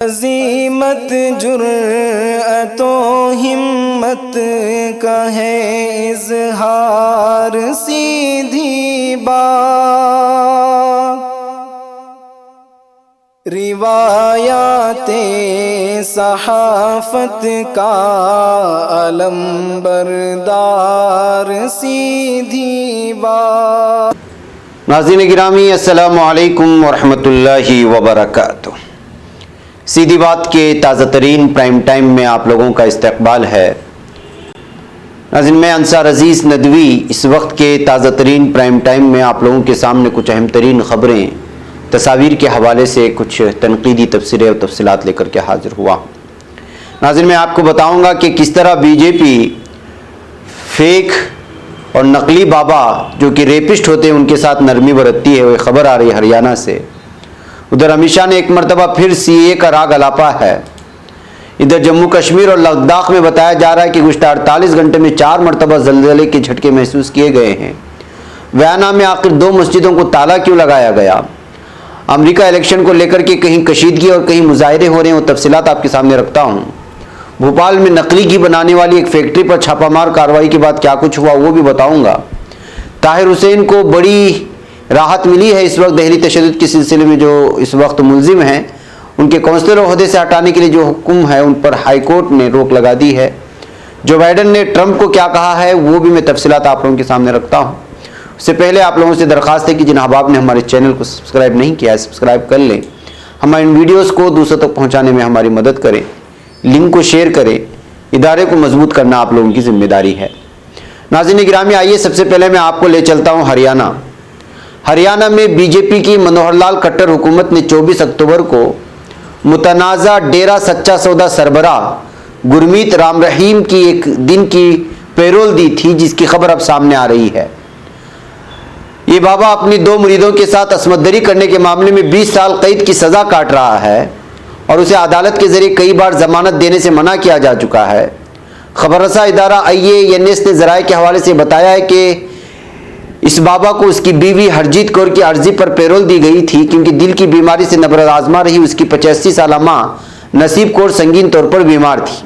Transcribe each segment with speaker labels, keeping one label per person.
Speaker 1: عظیمت جرأت و ہمت کا ہے اظہار، سیدھی بات روایات صحافت کا علم بردار، سیدھی بات۔
Speaker 2: ناظرین گرامی، السلام علیکم ورحمۃ اللہ وبرکاتہ۔ سیدھی بات کے تازہ ترین پرائم ٹائم میں آپ لوگوں کا استقبال ہے۔ ناظرین، میں انصار عزیز ندوی اس وقت کے تازہ ترین پرائم ٹائم میں آپ لوگوں کے سامنے کچھ اہم ترین خبریں، تصاویر کے حوالے سے کچھ تنقیدی تبصرے اور تفصیلات لے کر کے حاضر ہوا۔ ناظرین، میں آپ کو بتاؤں گا کہ کس طرح بی جے پی فیک اور نقلی بابا جو کہ ریپسٹ ہوتے ہیں ان کے ساتھ نرمی برتتی ہے۔ وہ خبر آ رہی ہے ہریانہ سے۔ ادھر امت شاہ نے ایک مرتبہ پھر سی اے کا راگ الاپا ہے۔ ادھر جموں کشمیر اور لداخ میں بتایا جا رہا ہے کہ گزشتہ 48 گھنٹے میں 4 مرتبہ زلزلے کے جھٹکے محسوس کیے گئے ہیں۔ ویانا میں آخر 2 مسجدوں کو تالا کیوں لگایا گیا؟ امریکہ الیکشن کو لے کر کے کہیں کشیدگی اور کہیں مظاہرے ہو رہے ہیں، وہ تفصیلات آپ کے سامنے رکھتا ہوں۔ بھوپال میں نقلی گھی بنانے والی ایک فیکٹری پر چھاپہ مار کارروائی کے بعد کیا کچھ ہوا وہ بھی بتاؤں گا۔ طاہر حسین کو بڑی راحت ملی ہے اس وقت دہلی تشدد کے سلسلے میں، جو اس وقت ملزم ہیں ان کے کونسلر عہدے سے ہٹانے کے لیے جو حکم ہے ان پر ہائی کورٹ نے روک لگا دی ہے۔ جو بائیڈن نے ٹرمپ کو کیا کہا ہے وہ بھی میں تفصیلات آپ لوگوں کے سامنے رکھتا ہوں۔ اس سے پہلے آپ لوگوں سے درخواست ہے کہ جن احباب نے ہمارے چینل کو سبسکرائب نہیں کیا ہے سبسکرائب کر لیں، ہمارے ان ویڈیوز کو دوسروں تک پہنچانے میں ہماری مدد کریں، لنک کو شیئر کریں۔ ادارے کو مضبوط کرنا آپ لوگوں کی ذمہ داری ہے۔ ناظرین گرامی، آئیے سب سے پہلے میں آپ کو لے چلتا ہوں ہریانہ۔ ہریانہ میں بی جے پی کی منوہر لال کھٹر حکومت نے 24 اکتوبر کو متنازع ڈیرا سچا سودا سربراہ گرمیت رام رحیم کی ایک دن کی پیرول دی تھی، جس کی خبر اب سامنے آ رہی ہے۔ یہ بابا اپنی 2 مریدوں کے ساتھ عصمت دری کرنے کے معاملے میں 20 سال قید کی سزا کاٹ رہا ہے اور اسے عدالت کے ذریعے کئی بار ضمانت دینے سے منع کیا جا چکا ہے۔ خبر رساں ادارہ IANS نے ذرائع کے حوالے سے بتایا ہے کہ اس بابا کو اس کی بیوی ہرجیت کور کی عرضی پر پیرول دی گئی تھی، کیونکہ دل کی بیماری سے نبرد آزما رہی اس کی 85 سالہ ماں نصیب کور سنگین طور پر بیمار تھی۔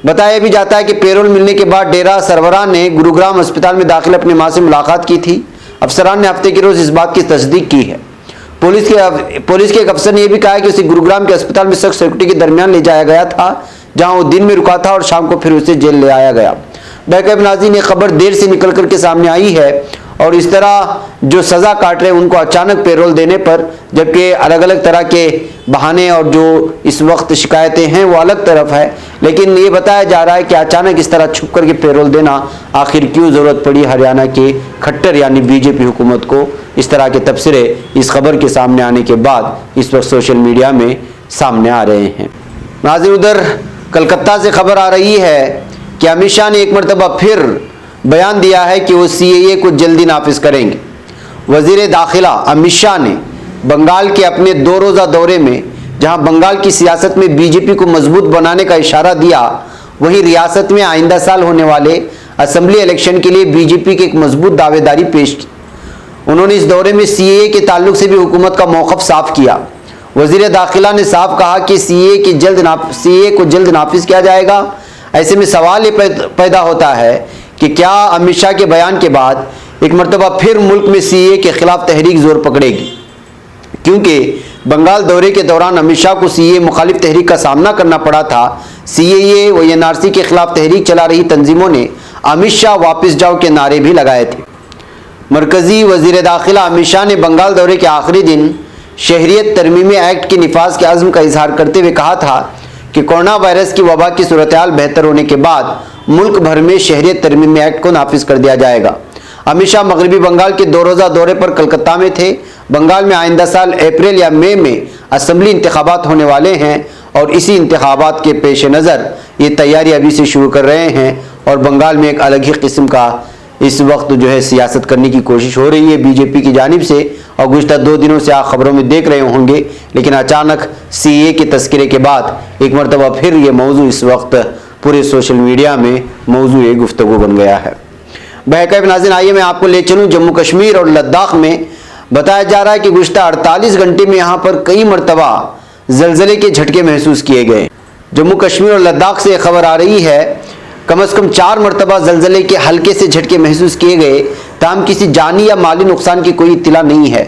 Speaker 2: بتایا بھی جاتا ہے کہ پیرول ملنے کے بعد ڈیرا سربراہ نے گروگرام ہسپتال میں داخل اپنی ماں سے ملاقات کی تھی۔ افسران نے ہفتے کے روز اس بات کی تصدیق کی ہے۔ پولیس کے ایک افسر نے یہ بھی کہا کہ اسے گروگرام کے ہسپتال میں سخت سیکورٹی کے درمیان لے جایا گیا تھا، جہاں وہ دن میں رکا تھا اور شام کو پھر اسے جیل لے آیا گیا۔ بہرکیف ناظرین، یہ خبر دیر سے نکل کر کے سامنے آئی ہے اور اس طرح جو سزا کاٹ رہے ہیں ان کو اچانک پیرول دینے پر، جبکہ الگ الگ طرح کے بہانے اور جو اس وقت شکایتیں ہیں وہ الگ طرف ہے، لیکن یہ بتایا جا رہا ہے کہ اچانک اس طرح چھپ کر کے پیرول دینا آخر کیوں ضرورت پڑی ہریانہ کے کھٹر یعنی بی جے پی حکومت کو۔ اس طرح کے تبصرے اس خبر کے سامنے آنے کے بعد اس وقت سوشل میڈیا میں سامنے آ رہے ہیں۔ ناظرین، ادھر کلکتہ سے خبر آ رہی ہے کہ امت شاہ نے ایک مرتبہ پھر بیان دیا ہے کہ وہ CAA کو جلدی نافذ کریں گے۔ وزیر داخلہ امت شاہ نے بنگال کے اپنے 2 روزہ دورے میں جہاں بنگال کی سیاست میں بی جے پی کو مضبوط بنانے کا اشارہ دیا، وہیں ریاست میں آئندہ سال ہونے والے اسمبلی الیکشن کے لیے بی جے پی کی ایک مضبوط دعوے داری پیش کی۔ انہوں نے اس دورے میں CAA کے تعلق سے بھی حکومت کا موقف صاف کیا۔ وزیر داخلہ نے صاف کہا کہ CAA کو جلد نافذ کیا جائے گا۔ ایسے میں سوال یہ پیدا ہوتا ہے کہ کیا امت شاہ کے بیان کے بعد ایک مرتبہ پھر ملک میں CAA کے خلاف تحریک زور پکڑے گی؟ کیونکہ بنگال دورے کے دوران امت شاہ کو CAA مخالف تحریک کا سامنا کرنا پڑا تھا۔ CAA و NRC کے خلاف تحریک چلا رہی تنظیموں نے امت شاہ واپس جاؤ کے نعرے بھی لگائے تھے۔ مرکزی وزیر داخلہ امت شاہ نے بنگال دورے کے آخری دن شہریت ترمیمی ایکٹ کے نفاذ کے عزم کا اظہار کرتے ہوئے کہا تھا کہ کورونا وائرس کی وبا کی صورتحال بہتر ہونے کے بعد ملک بھر میں شہریت ترمیمی ایکٹ کو نافذ کر دیا جائے گا۔ امت شاہ مغربی بنگال کے 2 روزہ دورے پر کلکتہ میں تھے۔ بنگال میں آئندہ سال اپریل یا مئی میں اسمبلی انتخابات ہونے والے ہیں اور اسی انتخابات کے پیش نظر یہ تیاری ابھی سے شروع کر رہے ہیں اور بنگال میں ایک الگ ہی قسم کا اس وقت جو ہے سیاست کرنے کی کوشش ہو رہی ہے بی جے پی کی جانب سے، اور گزشتہ 2 دنوں سے آپ خبروں میں دیکھ رہے ہوں گے، لیکن اچانک CAA کے تذکرے کے بعد ایک مرتبہ پھر یہ موضوع اس وقت پورے سوشل میڈیا میں موضوع گفتگو بن گیا ہے۔ بہرکیف ناظرین، آئیے میں آپ کو لے چلوں جموں کشمیر اور لداخ میں۔ بتایا جا رہا ہے کہ گزشتہ 48 گھنٹے میں یہاں پر کئی مرتبہ زلزلے کے جھٹکے محسوس کیے گئے۔ جموں کشمیر اور لداخ سے خبر آ رہی ہے کم از کم 4 مرتبہ زلزلے کے ہلکے سے جھٹکے محسوس کیے گئے، تاہم کسی جانی یا مالی نقصان کی کوئی اطلاع نہیں ہے۔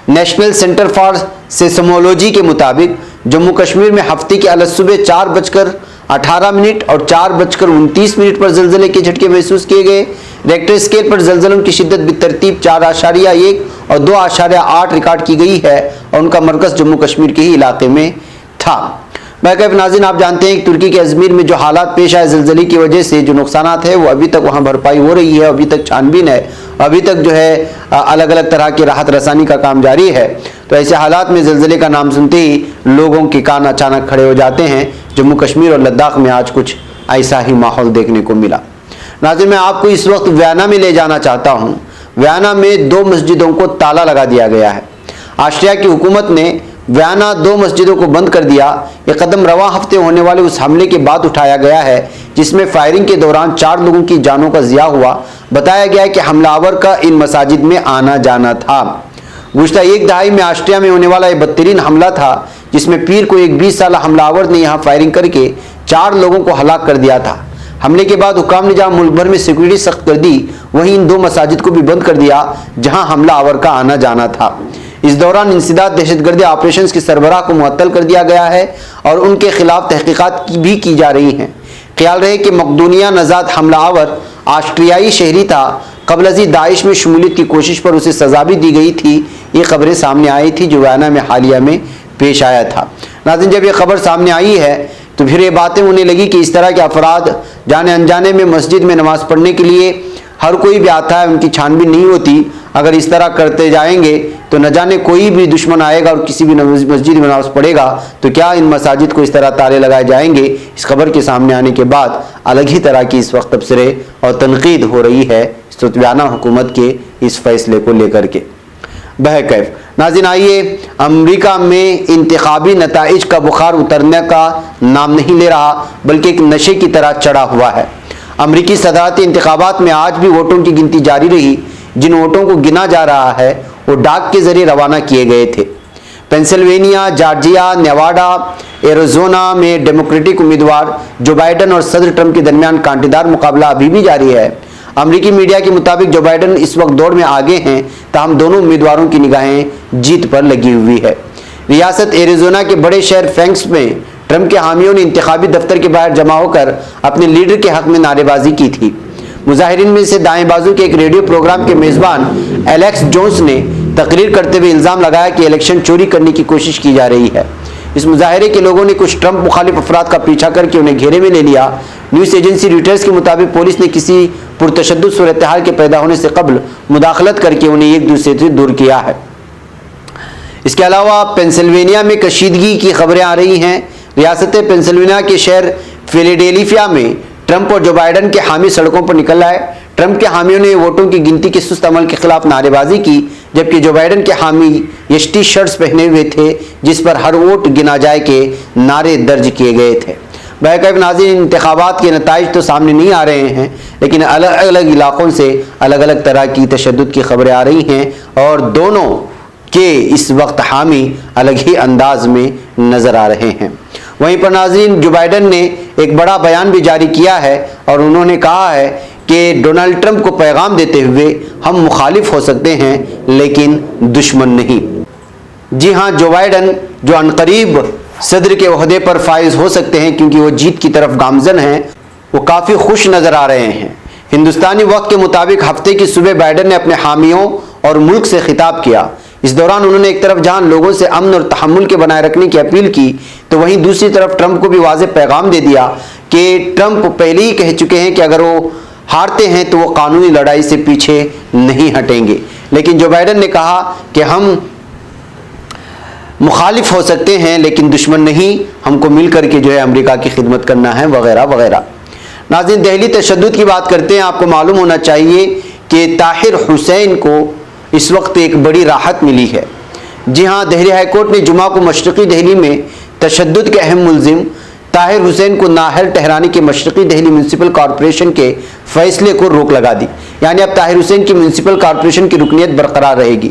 Speaker 2: نیشنل سینٹر فار سیسمولوجی کے مطابق جموں کشمیر میں ہفتے کے الصبح 4:18 اور 4:29 پر زلزلے کے جھٹکے محسوس کیے گئے۔ ریکٹر اسکیل پر زلزلوں کی شدت بالترتیب 4.1 اور 2.8 ریکارڈ کی گئی ہے اور ان کا مرکز جموں کشمیر کے ہی علاقے میں تھا۔ باقی ناظرین، آپ جانتے ہیں کہ ترکی کے ازمیر میں جو حالات پیش آئے زلزلے کی وجہ سے، جو نقصانات ہیں وہ ابھی تک وہاں بھرپائی ہو رہی ہے، ابھی تک چھانبین ہے، ابھی تک جو ہے الگ الگ طرح کی راحت رسانی کا کام جاری ہے۔ تو ایسے حالات میں زلزلے کا نام سنتے ہی لوگوں کے کان اچانک کھڑے ہو جاتے ہیں۔ جموں کشمیر اور لداخ میں آج کچھ ایسا ہی ماحول دیکھنے کو ملا۔ ناظرین، میں آپ کو اس وقت ویانا میں لے جانا چاہتا ہوں۔ ویانا میں 2 مسجدوں کو تالا لگا دیا گیا ہے۔ آسٹریا کی حکومت نے ویانا 2 مسجدوں کو بند کر دیا۔ یہ قدم رواں ہفتے ہونے والے اس حملے کے بعد اٹھایا گیا ہے جس میں فائرنگ کے دوران 4 لوگوں کی جانوں کا ضیاع ہوا۔ بتایا گیا ہے کہ حملہ آور کا ان مساجد میں آنا جانا تھا۔ گزشتہ 1 دہائی میں آسٹریا میں ہونے والا یہ بدترین حملہ تھا جس میں پیر کو ایک 20 سالہ حملہ آور نے یہاں فائرنگ کر کے 4 لوگوں کو ہلاک کر دیا تھا۔ حملے کے بعد حکام نے جہاں ملک بھر میں سیکورٹی سخت کر دی، وہیں ان 2 مساجد کو بھی بند کر دیا جہاں حملہ آور کا آنا جانا تھا۔ اس دوران انسداد دہشت گردی آپریشنز کے سربراہ کو معطل کر دیا گیا ہے اور ان کے خلاف تحقیقات بھی کی جا رہی ہیں۔ خیال رہے کہ مقدونیہ نژاد حملہ آور آسٹریائی شہری تھا۔ قبل ازیں داعش میں شمولیت کی کوشش پر اسے سزا بھی دی گئی تھی۔ یہ خبریں سامنے آئی تھی جو ویانا میں حالیہ میں پیش آیا تھا۔ ناظرین، جب یہ خبر سامنے آئی ہے تو پھر یہ باتیں ہونے لگی کہ اس طرح کے افراد جانے انجانے میں مسجد میں نماز پڑھنے کے لیے ہر کوئی بھی آتا ہے، ان کی چھانبین نہیں ہوتی۔ اگر اس طرح کرتے جائیں گے تو نہ جانے کوئی بھی دشمن آئے گا اور کسی بھی مسجد میں نماز پڑھے گا تو کیا ان مساجد کو اس طرح تالے لگائے جائیں گے۔ اس خبر کے سامنے آنے کے بعد الگ ہی طرح کی اس وقت تبصرے اور تنقید ہو رہی ہے ویانا حکومت کے اس فیصلے کو لے کر کے۔ بہرکیف ناظرین، آئیے، امریکہ میں انتخابی نتائج کا بخار اترنے کا نام نہیں لے رہا بلکہ ایک نشے کی طرح چڑھا ہوا ہے۔ امریکی صدارتی انتخابات میں آج بھی ووٹوں کی گنتی جاری رہی۔ جن ووٹوں کو گنا جا رہا ہے وہ ڈاک کے ذریعے روانہ کیے گئے تھے۔ پینسلوینیا، جارجیا، نیواڈا، ایریزونا میں ڈیموکریٹک امیدوار جو بائیڈن اور صدر ٹرمپ کے درمیان کانٹے دار مقابلہ ابھی بھی جاری ہے۔ امریکی میڈیا کے مطابق جو بائیڈن اس وقت دوڑ میں آگے ہیں، تاہم دونوں امیدواروں کی نگاہیں جیت پر لگی ہوئی ہے۔ ریاست ایریزونا کے بڑے شہر فینکس میں ٹرمپ کے حامیوں نے انتخابی دفتر کے باہر جمع ہو کر اپنے لیڈر کے حق میں نعرے بازی کی تھی۔ مظاہرین میں سے دائیں بازو کے ایک ریڈیو پروگرام کے میزبان ایلیکس جونز نے تقریر کرتے ہوئے الزام لگایا کہ الیکشن چوری کرنے کی کوشش کی جا رہی ہے۔ اس مظاہرے کے لوگوں نے کچھ ٹرمپ مخالف افراد کا پیچھا کر کے انہیں گھیرے میں لے لیا۔ نیوز ایجنسی رویٹرز کے مطابق پولیس نے کسی پرتشدد صورتحال کے پیدا ہونے سے قبل مداخلت کر کے انہیں ایک دوسرے سے دور کیا ہے۔ اس کے علاوہ پینسلوینیا میں کشیدگی کی خبریں آ رہی ہیں۔ ریاست پینسلوینیا کے شہر فیلیڈیلفیا میں ٹرمپ اور جو بائیڈن کے حامی سڑکوں پر نکل آئے۔ ٹرمپ کے حامیوں نے ووٹوں کی گنتی کے سست عمل کے خلاف نعرے بازی کی، جبکہ جو بائیڈن کے حامی یشٹی شرٹس پہنے ہوئے تھے جس پر ہر ووٹ گنا جائے کے نعرے درج کیے گئے تھے۔ بہرکیف ناظرین، انتخابات کے نتائج تو سامنے نہیں آ رہے ہیں لیکن الگ الگ علاقوں سے الگ الگ طرح کی تشدد کی خبریں آ رہی ہیں اور دونوں کے اس وقت حامی الگ ہی انداز میں نظر آ رہے ہیں۔ وہیں پر ناظرین، جو بائیڈن نے ایک بڑا بیان بھی جاری کیا ہے اور انہوں نے کہا ہے کہ ڈونلڈ ٹرمپ کو پیغام دیتے ہوئے ہم مخالف ہو سکتے ہیں لیکن دشمن نہیں۔ جی ہاں، جو بائیڈن جو عنقریب صدر کے عہدے پر فائز ہو سکتے ہیں کیونکہ وہ جیت کی طرف گامزن ہیں، وہ کافی خوش نظر آ رہے ہیں۔ ہندوستانی وقت کے مطابق ہفتے کی صبح بائیڈن نے اپنے حامیوں اور ملک سے خطاب کیا۔ اس دوران انہوں نے ایک طرف جہاں لوگوں سے امن اور تحمل کے بنائے رکھنے کی اپیل کی تو وہیں دوسری طرف ٹرمپ کو بھی واضح پیغام دے دیا کہ ٹرمپ پہلے ہی کہہ چکے ہیں کہ اگر وہ ہارتے ہیں تو وہ قانونی لڑائی سے پیچھے نہیں ہٹیں گے، لیکن جو بائیڈن نے کہا کہ ہم مخالف ہو سکتے ہیں لیکن دشمن نہیں، ہم کو مل کر کے جو ہے امریکہ کی خدمت کرنا ہے وغیرہ وغیرہ۔ ناظرین، دہلی تشدد کی بات کرتے ہیں۔ آپ کو معلوم ہونا چاہیے کہ طاہر حسین کو اس وقت ایک بڑی راحت ملی ہے۔ جی ہاں، دہلی ہائی کورٹ نے جمعہ کو مشرقی دہلی میں تشدد کے اہم ملزم طاہر حسین کو نااہل ٹھہرانے کے مشرقی دہلی میونسپل کارپوریشن کے فیصلے کو روک لگا دی، یعنی اب طاہر حسین کی میونسپل کارپوریشن کی رکنیت برقرار رہے گی۔